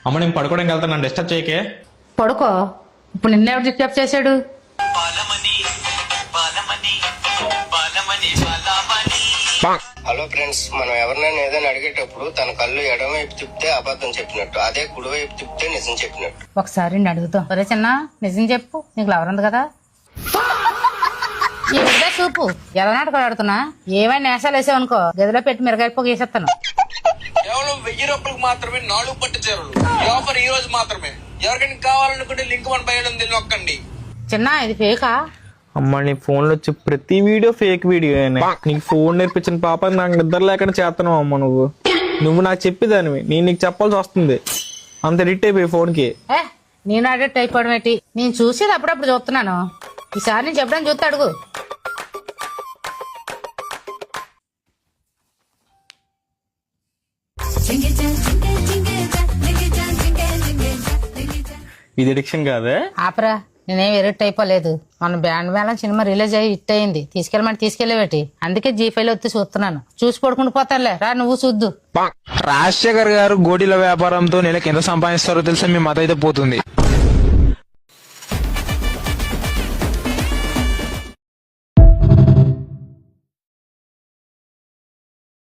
అమ్మ నేను పడుకోవడానికి వెళ్తాను, నన్ను డిస్టర్బ్ చేయకే. పడుకో. ఇప్పుడు నిన్నెవరు డిస్టర్బ్ చేశాడు? హలో ఫ్రెండ్స్, మనం ఎవరినైనా ఏదైనా అడిగేటప్పుడు తన కళ్ళు ఎడమవైపు తిప్పితే అబద్ధం చెప్పినట్టు, అదే కుడివైపు తిప్పితే నిజం చెప్పినట్టు. ఒకసారి నేను అడుగుతాం. ఒరే చిన్న, నిజం చెప్పు, నీకు లవర్ ఉంది కదా? ఏమిటా చూపు, ఎలా నాటకాలు ఆడుతున్నా? ఏమైనా నేసాలు వేసావనుకో గదిలో పెట్టి మిరగాయపోక వేసేస్తాను. కేవలం 1000 రూపాయలకు మాత్రమే 4 పట్టు చీరలు. ఈ ఆఫర్ ఈ రోజు మాత్రమే. ఎవరికైనా కావాలనుకుంటే లింక్ 1 బై ఉంది, నొక్కండి. చిన్న, ఇది ఫేకా? అమ్మ నీ ఫోన్ లో వచ్చి ప్రతి వీడియో ఫేక్ వీడియో. నీకు ఫోన్ నేర్పించిన పాప నాకు నిద్ర లేకుండా చేస్తున్నావు అమ్మ. నువ్వు నాకు చెప్పేదానివి, నేను నీకు చెప్పాల్సి వస్తుంది. అంత ఎడిట్ అయిపోయి ఫోన్ కి. నేను అడిట్ అయిపోవడం ఏంటి? నేను చూసేది అప్పుడప్పుడు చూస్తున్నాను. ఈసారి నేను చెప్పడానికి చూస్తే అడుగు. ఇది ఎడిక్షన్ కాదే. ఆపరా, నేనేం ఎడిట్ అయిపోలేదు. మన బ్యాండ్ మేళం సినిమా రిలీజ్ అయ్యి హిట్ అయింది. తీసుకెళ్ళమని తీసుకెళ్ళేవేటి? అందుకే G5 వచ్చి చూస్తున్నాను. చూసి పడుకుంటూ పోతానులే, రా నువ్వు చూద్దు. రాజశేఖర్ గారు గోడీల వ్యాపారంతో నెలకి ఎంత సంపాదిస్తారో తెలుసా? మీ మత అయితే పోతుంది.